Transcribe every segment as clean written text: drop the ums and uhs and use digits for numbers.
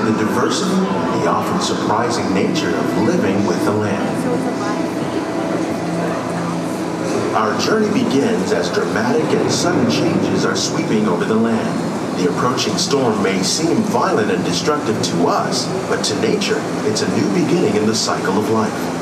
the diversity and the often surprising nature of living with the land. Our journey begins as dramatic and sudden changes are sweeping over the land. The approaching storm may seem violent and destructive to us, but to nature, it's a new beginning in the cycle of life.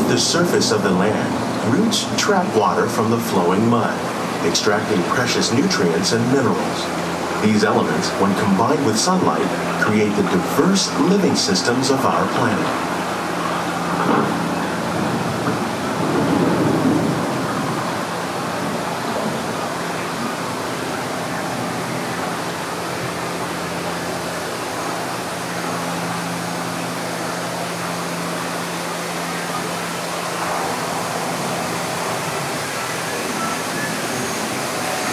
The surface of the land, roots trap water from the flowing mud, extracting precious nutrients and minerals. These elements, when combined with sunlight, create the diverse living systems of our planet.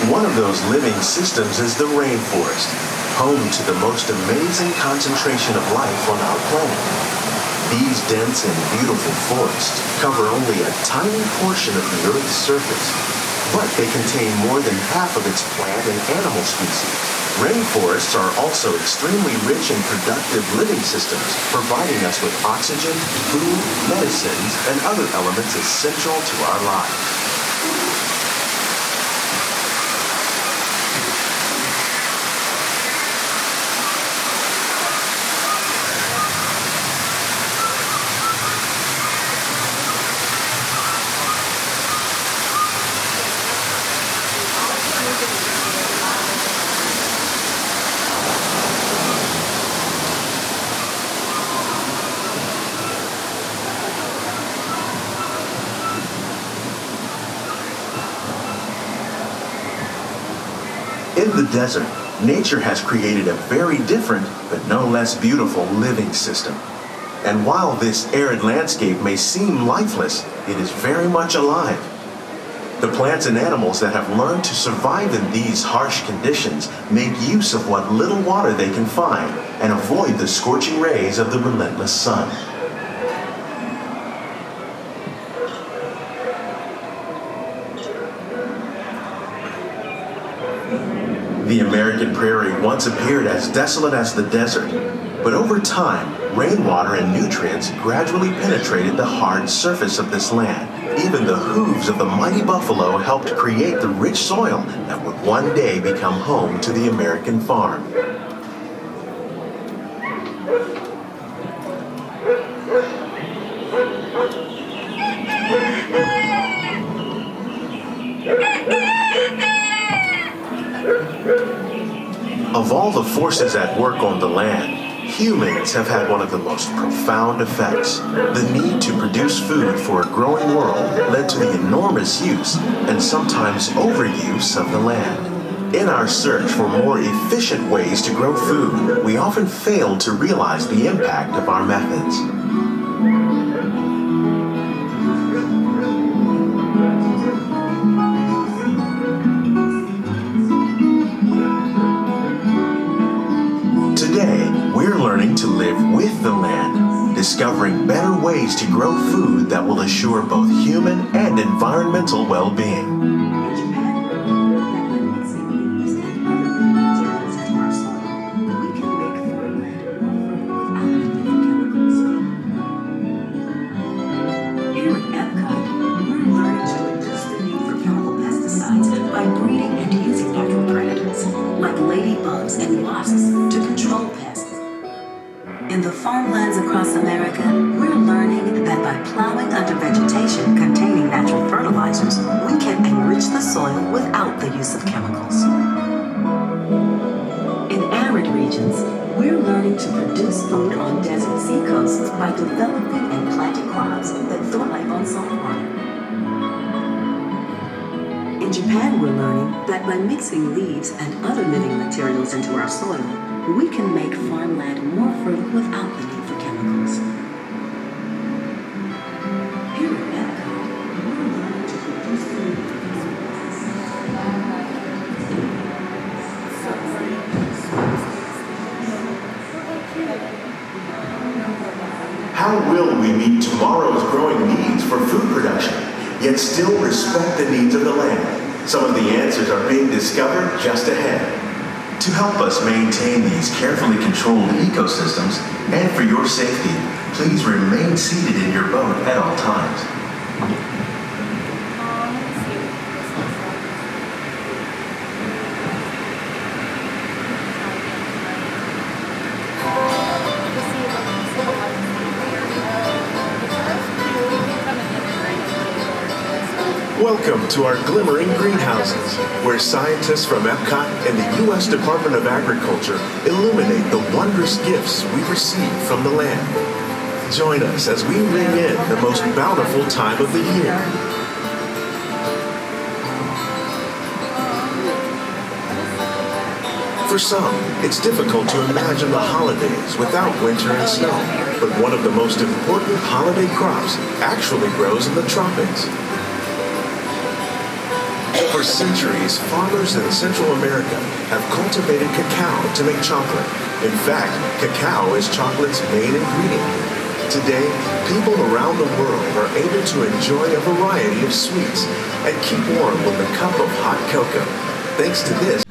One of those living systems is the rainforest, home to the most amazing concentration of life on our planet. These dense and beautiful forests cover only a tiny portion of the Earth's surface, but they contain more than half of its plant and animal species. Rainforests are also extremely rich and productive living systems, providing us with oxygen, food, medicines, and other elements essential to our lives. In the desert, nature has created a very different, but no less beautiful living system. And while this arid landscape may seem lifeless, it is very much alive. The plants and animals that have learned to survive in these harsh conditions make use of what little water they can find and avoid the scorching rays of the relentless sun. The American prairie once appeared as desolate as the desert, but over time, rainwater and nutrients gradually penetrated the hard surface of this land. Even the hooves of the mighty buffalo helped create the rich soil that would one day become home to the American farm. Of all the forces at work on the land, humans have had one of the most profound effects. The need to produce food for a growing world led to the enormous use and sometimes overuse of the land. In our search for more efficient ways to grow food, we often fail to realize the impact of our methods. Today, we're learning to live with the land, discovering better ways to grow food that will assure both human and environmental well-being. Here at Epcot, we're learning to reduce the need for chemical pesticides by breeding and using natural predators, like ladybugs and wasps, to control pests. In the farmlands across America, we're learning that by plowing under vegetation containing natural fertilizers, we can enrich the soil without the use of chemicals. In arid regions, we're learning to produce food on desert seacoasts by developing and planting crops that thrive on salt water. In Japan, we're learning that by mixing leaves and other living materials into our soil, we can make farmland more fertile without the need for chemicals. Here at Epcot, we're learning to produce food. How will we meet tomorrow's growing needs for food production, yet still respect the needs of the land? Some of the answers are being discovered just ahead. To help us maintain these carefully controlled ecosystems, and for your safety, please remain seated in your boat at all times. Welcome to our glimmering greenhouses, where scientists from Epcot and the U.S. Department of Agriculture illuminate the wondrous gifts we receive from the land. Join us as we ring in the most bountiful time of the year. For some, it's difficult to imagine the holidays without winter and snow, but one of the most important holiday crops actually grows in the tropics. For centuries, farmers in Central America have cultivated cacao to make chocolate. In fact, cacao is chocolate's main ingredient. Today, people around the world are able to enjoy a variety of sweets and keep warm with a cup of hot cocoa. Thanks to this,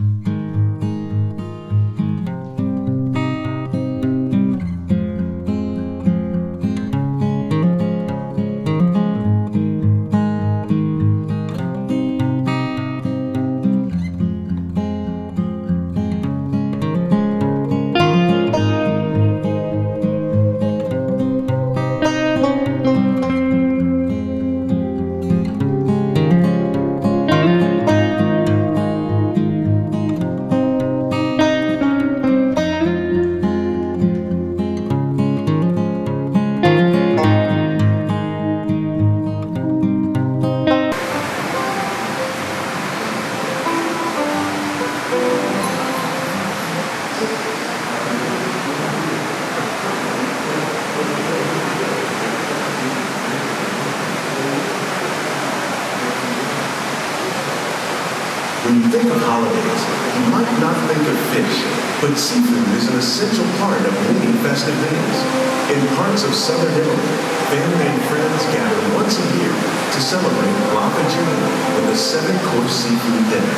when you think of holidays, you might not think of fish, but seafood is an essential part of many festive meals. In parts of southern Italy, family and friends gather once a year to celebrate La Pagina with a 7-course seafood dinner.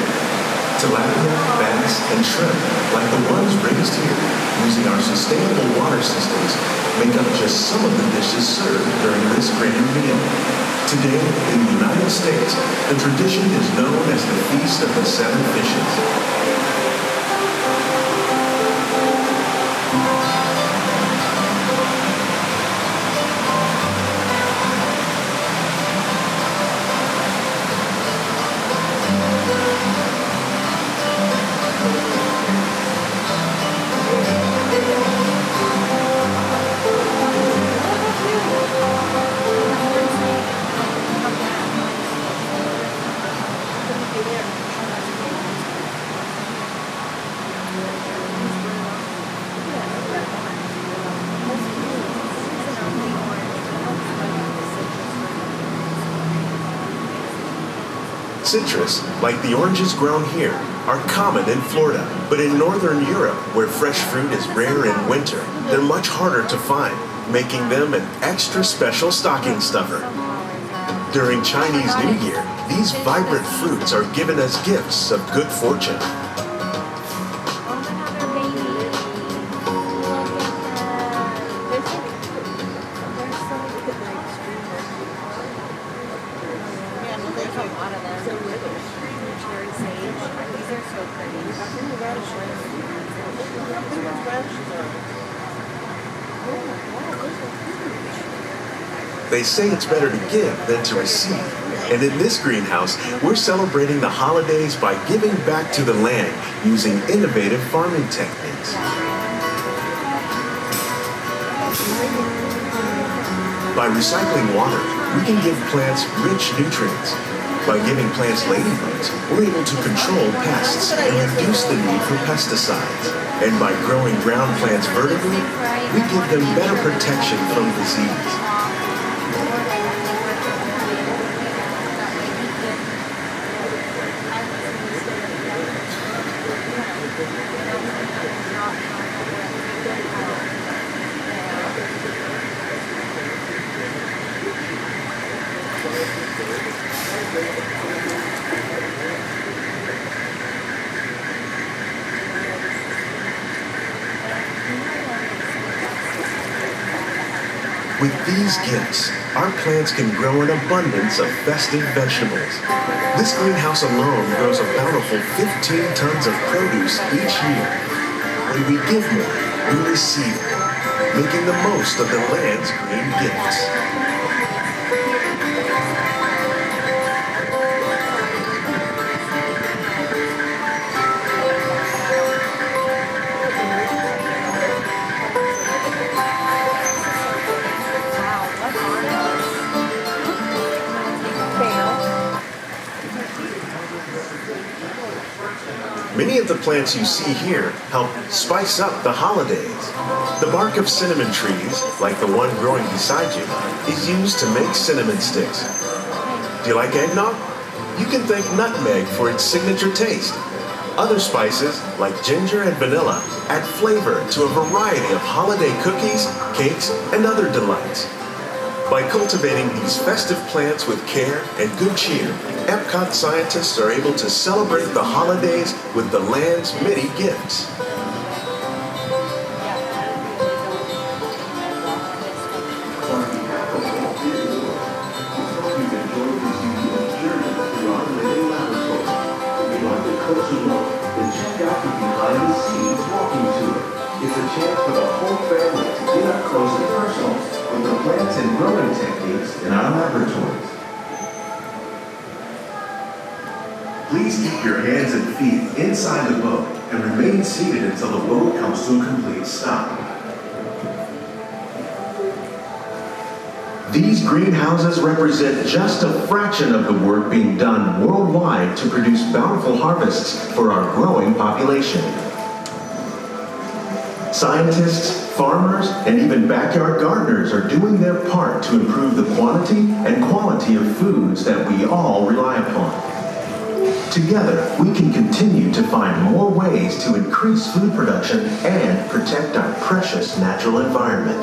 Tilapia, bass, and shrimp, like the ones raised here using our sustainable water systems, make up just some of the dishes served during this grand meal. Today, in the United States, the tradition is known as the Feast of the Seven Fishes. Citrus, like the oranges grown here, are common in Florida, but in northern Europe, where fresh fruit is rare in winter, they're much harder to find, making them an extra special stocking stuffer. During Chinese New Year, these vibrant fruits are given as gifts of good fortune. They say it's better to give than to receive. And in this greenhouse, we're celebrating the holidays by giving back to the land using innovative farming techniques. By recycling water, we can give plants rich nutrients. By giving plants ladybugs, we're able to control pests and reduce the need for pesticides. And by growing ground plants vertically, we give them better protection from disease. With these gifts, our plants can grow an abundance of festive vegetables. This greenhouse alone grows a bountiful 15 tons of produce each year. When we give more, we receive more, making the most of the land's green gifts. Many of the plants you see here help spice up the holidays. The bark of cinnamon trees, like the one growing beside you, is used to make cinnamon sticks. Do you like eggnog? You can thank nutmeg for its signature taste. Other spices, like ginger and vanilla, add flavor to a variety of holiday cookies, cakes, and other delights. By cultivating these festive plants with care and good cheer, Epcot scientists are able to celebrate the holidays with the land's many gifts. It's a chance for the whole family to get up close and personal with the plants and growing techniques in our laboratories. Please keep your hands and feet inside the boat and remain seated until the boat comes to a complete stop. These greenhouses represent just a fraction of the work being done worldwide to produce bountiful harvests for our growing population. Scientists, farmers, and even backyard gardeners are doing their part to improve the quantity and quality of foods that we all rely upon. Together, we can continue to find more ways to increase food production and protect our precious natural environment.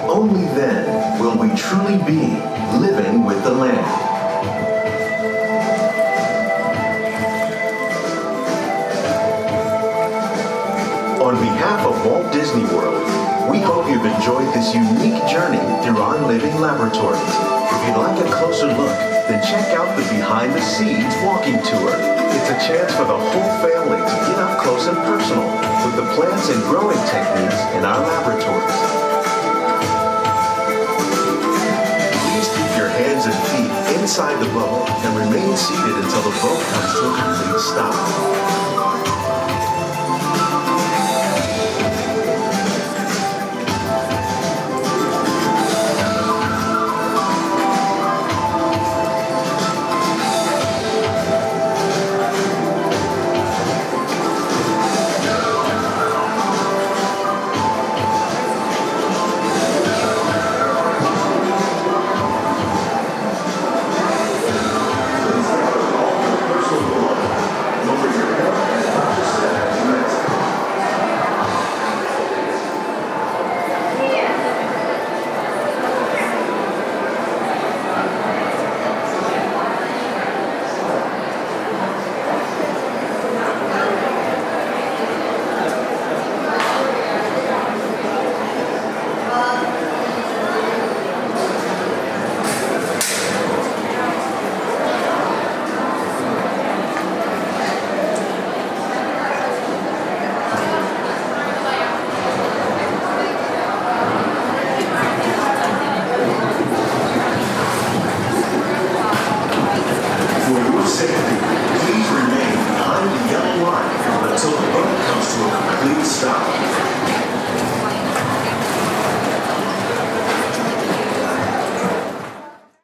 Only then will we truly be living with the land. On behalf of Walt Disney World, we hope you've enjoyed this unique journey through our living laboratories. If you'd like a closer look, then check out the Behind the Scenes walking tour. It's a chance for the whole family to get up close and personal with the plants and growing techniques in our laboratories. Please keep your hands and feet inside the boat and remain seated until the boat comes to a complete stop. Please remain behind the yellow line until the boat comes to a complete stop.